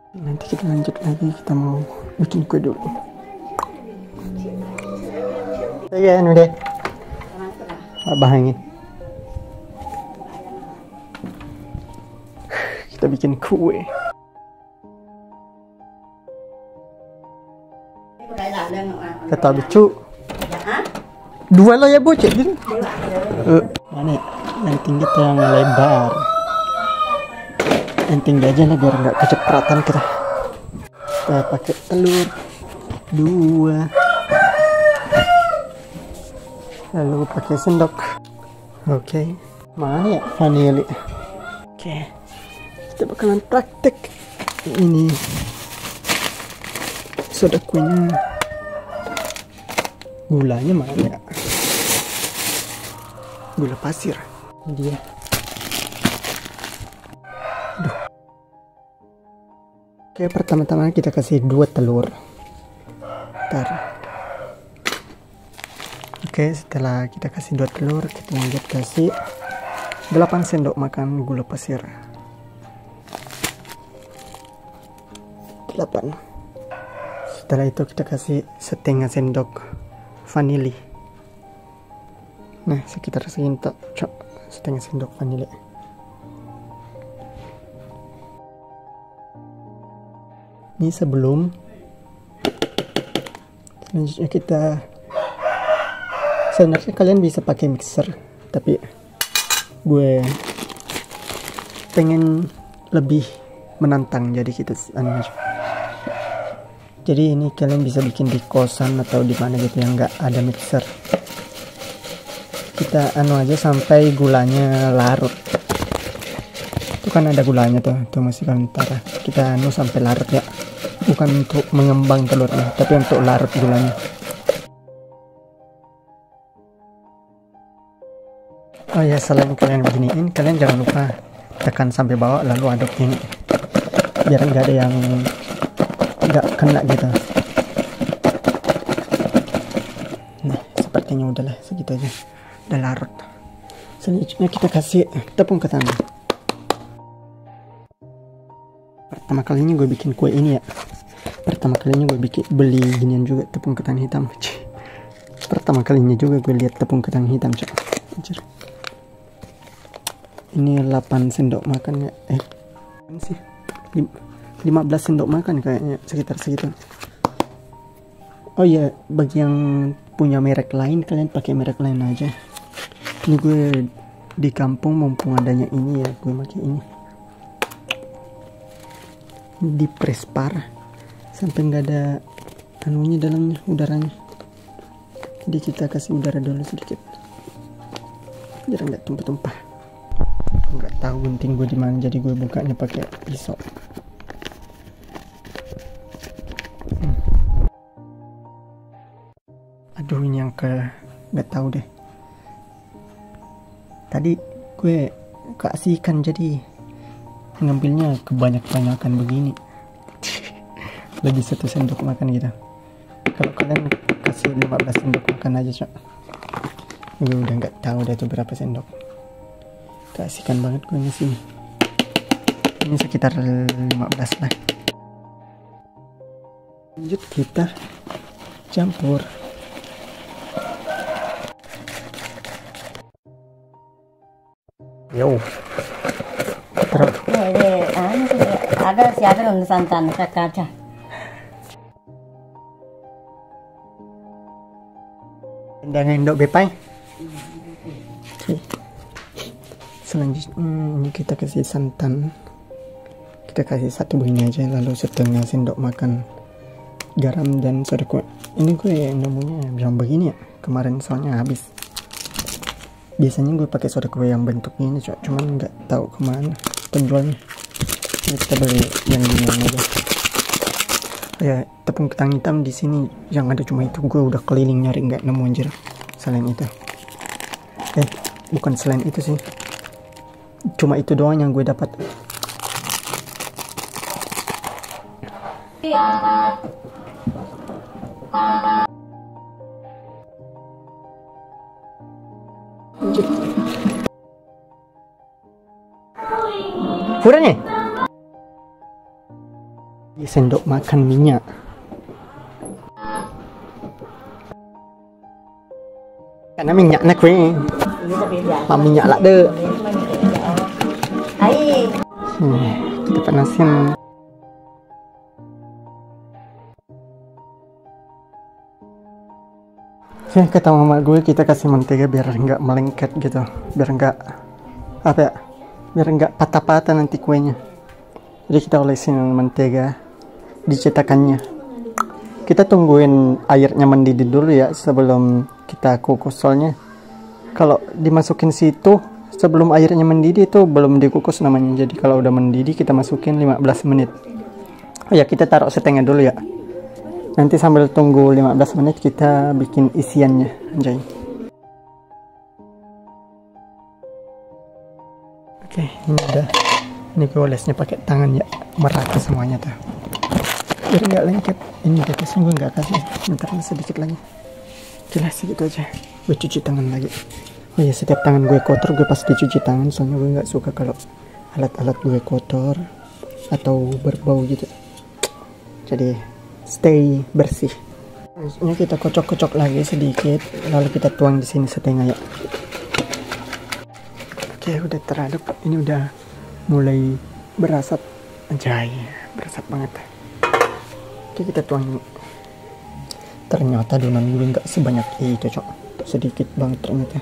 Nanti kita lanjut lagi, kita mau bikin kue dulu. Ya, anu deh. Bahangin. Kita bikin kue. Kata lucu. Dua lah ya bocet gitu. Mana ya? Yang tinggi atau yang lebar? Yang tinggi aja lah biar nggak kecepratan kita. Kita pakai telur 2. Lalu pakai sendok. Oke. Mana ya vanili? Oke. Kita bakalan praktek ini. Soda kuenya. Gulanya mana ya? Gula pasir. Ini dia. Aduh. Oke, pertama-tama kita kasih 2 telur. Bentar. Oke, setelah kita kasih 2 telur, kita lanjut kasih 8 sendok makan gula pasir. 8. Setelah itu kita kasih setengah sendok vanili. Nah, sekitar segini tak, setengah sendok vanili. Ini sebelum selanjutnya kita, sebenarnya kalian bisa pakai mixer, tapi gue pengen lebih menantang, jadi kita jadi ini kalian bisa bikin di kosan atau di mana gitu yang nggak ada mixer. Kita anu aja sampai gulanya larut. Itu kan ada gulanya tuh masih kentara. Kita anu sampai larut ya. Bukan untuk mengembang telurnya, tapi untuk larut gulanya. Oh ya, selain kalian beginiin, kalian jangan lupa tekan sampai bawah lalu aduk ini. Biar nggak ada yang nggak kena gitu. Nah, sepertinya udahlah segitu aja, udah larut. Selanjutnya kita kasih tepung ketan. Pertama kalinya gue bikin kue ini ya. Pertama kalinya gue beli ginian juga, tepung ketan hitam. Pertama kalinya juga gue lihat tepung ketan hitam, cok. Ini 8 sendok makan ya. Sih 15 sendok makan kayaknya, sekitar segitu. Oh iya, bagi yang punya merek lain, kalian pakai merek lain aja. Ini gue di kampung mumpung adanya ini ya, gue pakai ini. Di press parah sampai nggak ada anunya dalamnya, udaranya. Jadi kita kasih udara dulu sedikit biar nggak tumpah-tumpah. Nggak tahu gunting gue di mana, jadi gue bukanya pakai pisau. Aduh, ini yang nggak tahu deh. Tadi gue keasikan jadi ngambilnya kebanyakan begini. Lebih 1 sendok makan gitu. Kalau kalian kasih 15 sendok makan aja, cok. Gue udah nggak tahu dah tuh berapa sendok. Keasikan banget gue ngasih. Ini sekitar 15 lah. Lanjut kita campur. Yo. Terus. Ada siapa yang santan kaca. Dengan endok bepai. Selanjutnya ini kita kasih santan. Kita kasih 1 begini aja, lalu setengah sendok makan garam dan soda kue. Ini gue nemunya yang begini ya, kemarin soalnya habis. Biasanya gue pakai soda kue yang bentuknya ini, cuman nggak tahu kemana penjualnya. Ini kita beli yang ini aja. Ya, tepung ketan hitam di sini yang ada cuma itu. Gue udah keliling nyari nggak nemu anjir selain itu. Bukan selain itu sih, cuma itu doang yang gue dapat. Furanya sendok makan minyak. Karena minyaknya kue minyak lah deh. Kita panasin. Oke, kata mama gue kita kasih mentega biar nggak melengket gitu, biar nggak apa ya, biar nggak patah-patah nanti kuenya. Jadi kita olesin mentega di cetakannya. Kita tungguin airnya mendidih dulu ya sebelum kita kukus, soalnya kalau dimasukin situ sebelum airnya mendidih itu belum dikukus namanya. Jadi kalau udah mendidih kita masukin 15 menit. Oh ya, kita taruh setengah dulu ya. Nanti sambil tunggu 15 menit kita bikin isiannya, anjay. Oke, ini udah. Ini gue olesnya pakai tangan ya, merata semuanya tuh. Biar nggak lengket. Ini tetesnya gue nggak kasih, bentar sedikit lagi. Jelas segitu aja. Gue cuci tangan lagi. Oh ya, setiap tangan gue kotor gue pasti cuci tangan, soalnya gue nggak suka kalau alat-alat gue kotor atau berbau gitu. Jadi stay bersih. Ini kita kocok-kocok lagi sedikit, lalu kita tuang di sini setengah ya. Oke, udah teraduk. Ini udah mulai berasap, anjay, berasap banget. Oke, kita tuang ini. Ternyata adonan gue nggak sebanyak itu, cok. Sedikit banget ternyata.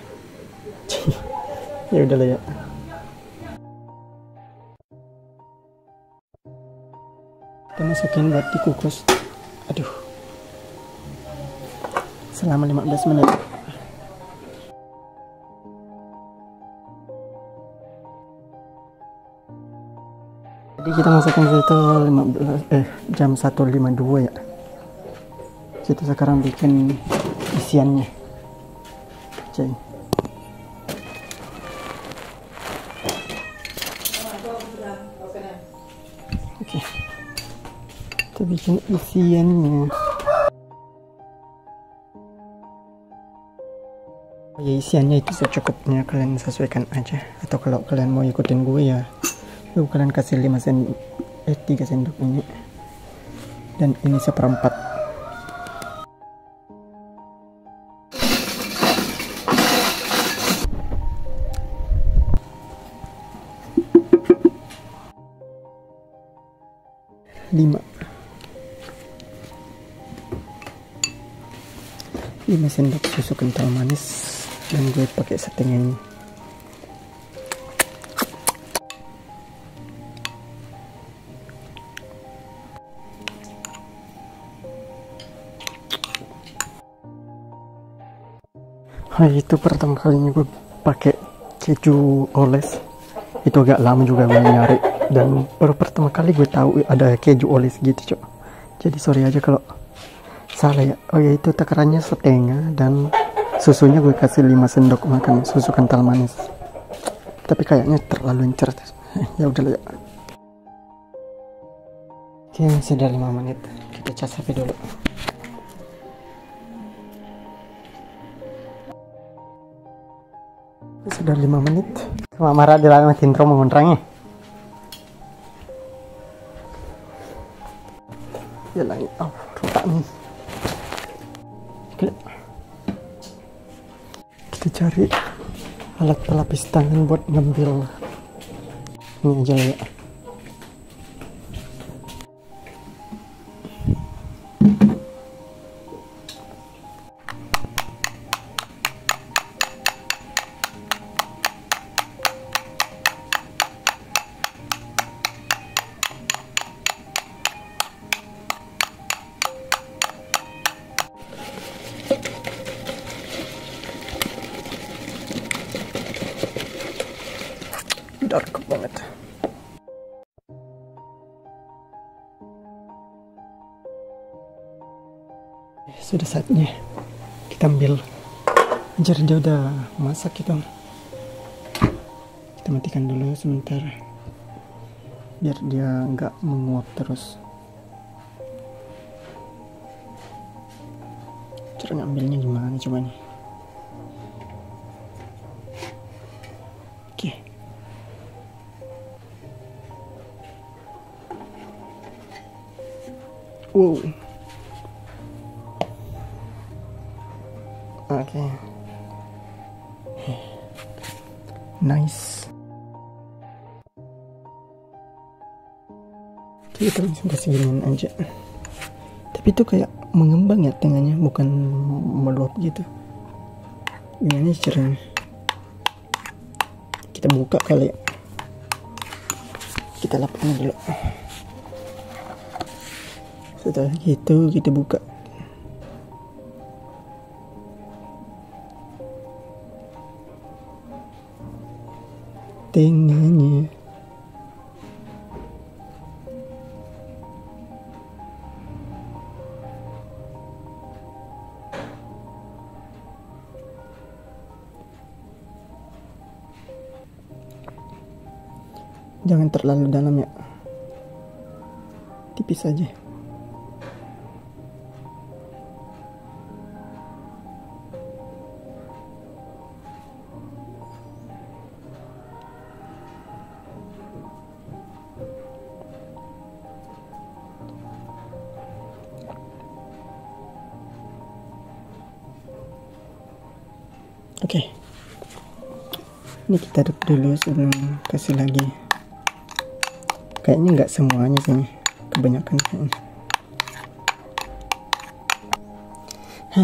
Ya udah lah ya. Kita masukin buat dikukus. Aduh, selama 15 menit. Jadi kita masukkan situ jam 1.52 ya. Kita sekarang bikin isiannya. Oke. Oke. Kita bikin isiannya. Ya, isiannya itu secukupnya, kalian sesuaikan aja. Atau kalau kalian mau ikutin gue ya, kalian kasih 3 sendok ini. Dan ini 1/4. Lima 5 sendok susu kental manis, dan gue pakai setengah ini. Itu pertama kalinya gue pakai keju oles. Itu agak lama juga gue nyari, dan baru pertama kali gue tahu ada keju oles gitu, cok. Jadi sorry aja kalau salah ya. Oh ya, itu takarannya setengah, dan susunya gue kasih 5 sendok makan susu kental manis. Tapi kayaknya terlalu encer. Ya udah ya. Oke, sudah 5 menit. Kita cas HP dulu. Sudah 5 menit. Cuma marah di dalam intro mau menerangnya. Ya lagi, rutak nih. Oke. Kita cari alat pelapis tangan buat ngambil. Ini aja ya. Dark banget. Sudah saatnya kita ambil. Anjir, dia udah masak gitu. Kita matikan dulu sebentar biar dia nggak menguap terus. Cara ngambilnya gimana coba nih? Oke. Wow. Oke. Nice. Kita langsung kasih ginian aja. Tapi itu kayak mengembang ya tengahnya, bukan meluap gitu. Gimana caranya? Kita buka kali ya. Kita lapin dulu. Setelah gitu kita buka. Tengahnya. Jangan terlalu dalam ya, tipis aja. Oke. Ini kita aduk dulu sebelum kasih lagi. Kayaknya nggak semuanya sih, kebanyakan kayaknya.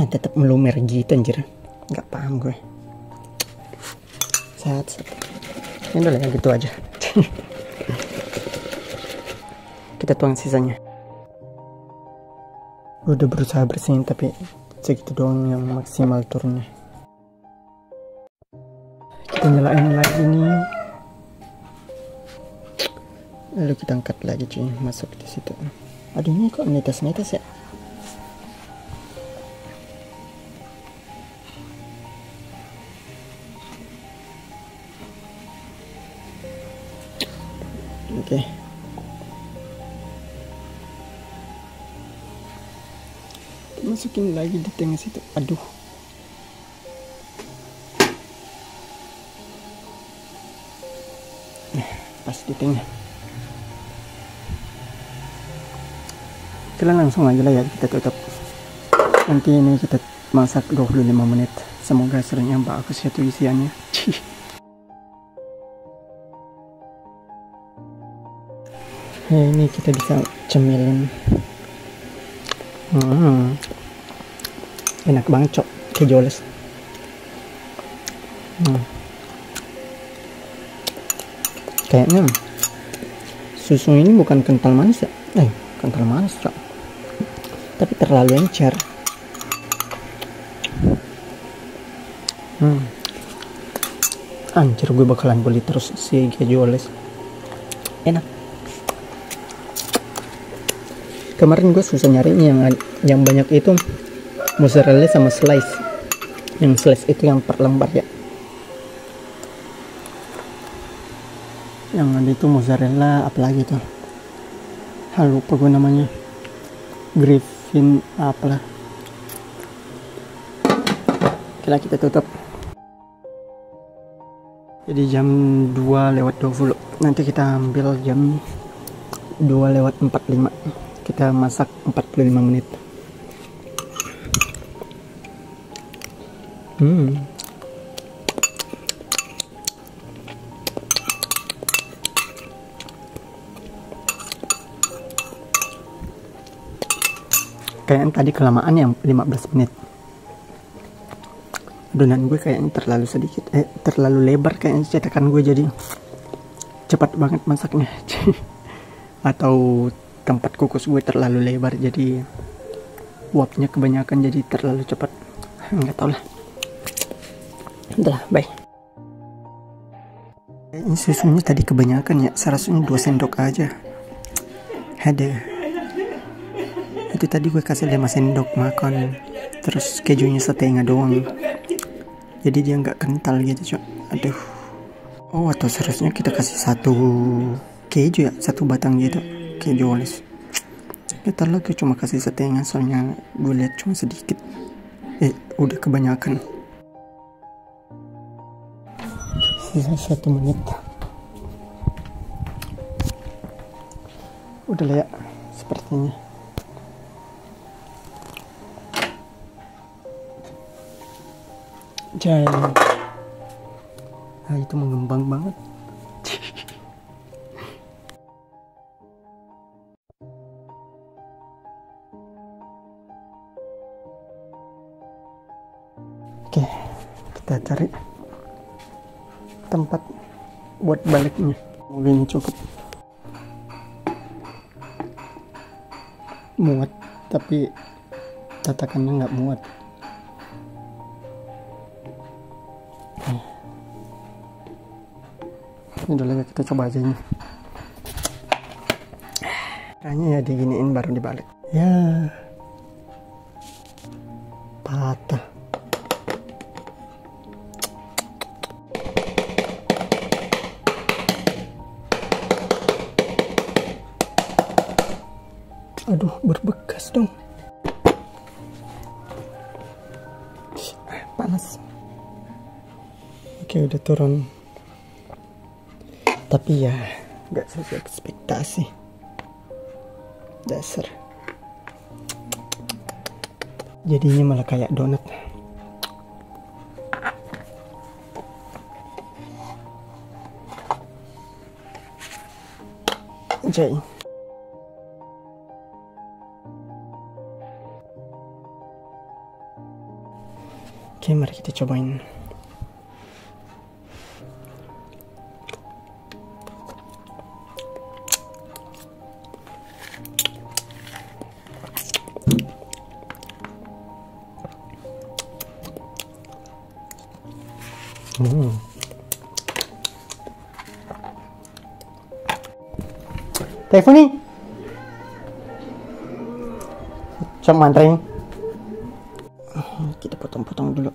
Tetap melumer gitu anjir. Nggak paham gue. Set. Ini udah ya gitu aja. Kita tuang sisanya. Gue udah berusaha bersihin tapi segitu doang yang maksimal turunnya. Kita nyalain lagi nih. Lalu kita angkat lagi cuy, masuk di situ. Aduh ini kok netes ya. Oke. Masukin lagi di tengah situ. Aduh. Pas di tengah. Kita langsung aja lah ya, kita tutup. Nanti ini kita masak 25 menit. Semoga hasilnya bagus ya tuh isiannya. Ini kita bisa cemilin. Enak banget cok, keju oles. Kayaknya susu ini bukan kental manis ya? Kental manis cok, tapi terlalu encer. Anjir, gue bakalan beli terus si keju oles. Enak. Kemarin gue susah nyarinya yang banyak itu mozzarella sama slice. Yang slice itu yang per lembar ya. Yang ada itu mozzarella apalagi tuh. Lupa gue namanya. Griffin apalah. Kita tutup. Jadi jam 2:20. Nanti kita ambil jam 2:45. Kita masak 45 menit. Kayaknya tadi kelamaan ya 15 menit. Adonan gue kayaknya terlalu sedikit, terlalu lebar kayaknya cetakan gue, jadi cepat banget masaknya. Atau tempat kukus gue terlalu lebar jadi uapnya kebanyakan jadi terlalu cepat. Nggak tau lah. Udah, bye. Ini susunya tadi kebanyakan ya, seharusnya 2 sendok aja. Ada. Itu tadi gue kasih 5 sendok makan, terus kejunya setengah doang, jadi dia nggak kental gitu cok. Aduh. Atau seharusnya kita kasih 1 keju ya, 1 batang gitu keju oles. Kita lagi cuma kasih setengah soalnya gue lihat cuma sedikit. Udah kebanyakan. Sisa 1 menit. Udah lah ya sepertinya. Anjay. Nah, itu mengembang banget. Oke, kita cari tempat buat baliknya. Semoga ini cukup muat, tapi tatakannya nggak muat. Ini udah lagi, kita coba aja ini. Kayaknya ya diginiin baru dibalik. Ya, patah. Aduh, berbekas dong. Panas. Oke, udah turun. Tapi ya nggak sesuai ekspektasi. Dasar. Jadinya malah kayak donat. Anjay. Oke, mari kita cobain. Telepon nih. Cok mantreng. Kita potong-potong dulu.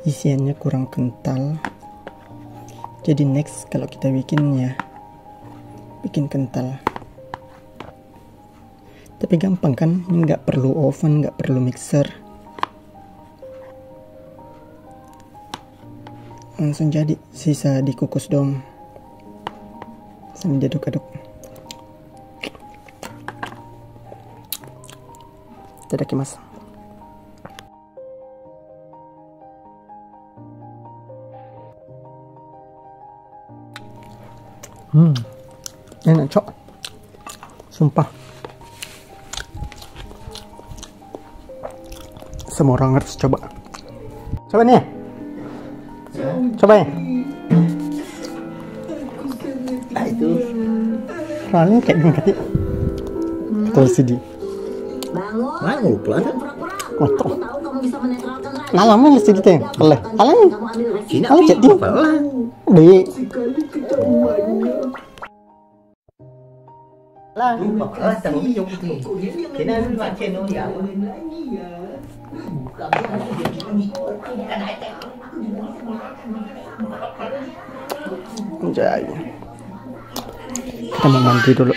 Isiannya kurang kental, jadi next kalau kita bikinnya bikin kental. Tapi gampang kan, ini nggak perlu oven, nggak perlu mixer, langsung jadi. Sisa dikukus dong sambil diaduk-aduk. Itadakimasu. Enak cok, sumpah. Semua orang harus coba. Coba nih, coba ya. Nah itu soalnya kayak gini tadi. Betul sih di. Bangun pelan. Kotor. Nah lama sih gitu ya. Boleh. Kalian jadi. Di. Lah, Anjay. Kita mau mandi dulu.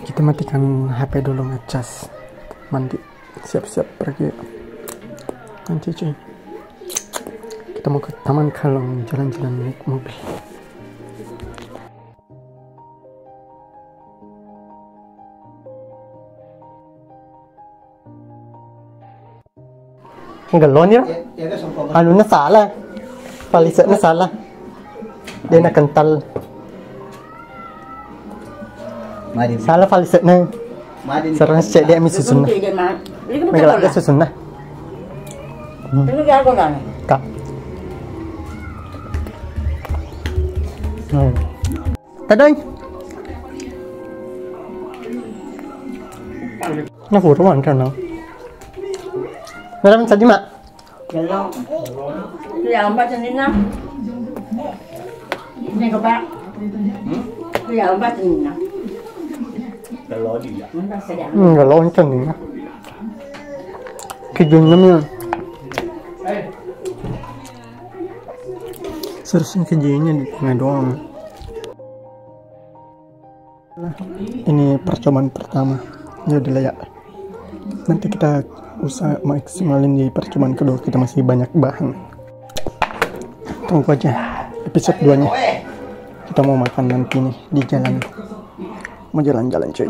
Kita matikan HP dulu, ngecas, mandi, siap-siap pergi. Nanti cuy, kita mau ke Taman Kalong, jalan-jalan naik mobil. Galon ya? Anu na salah, palisat na salah. Dia na kental. Salah palisat na. Sarang cek dia mi susun na. May galak dia susun na. Ini kaya ko lang. Kak. Tadoy. Na furuan ka na. Meron sa dima. Galong. Kaya ang bata nila. Hindi ko ba? Kaya ang bata nila. Galon ka nila. Kidun naman. Seharusnya kejadiannya di tengah doang. Ini percobaan pertama. Ya udah lah ya. Nanti kita usaha maksimalin di percobaan kedua, kita masih banyak bahan. Tunggu aja episode 2 nya. Kita mau makan nanti nih di jalan. Mau jalan-jalan cuy.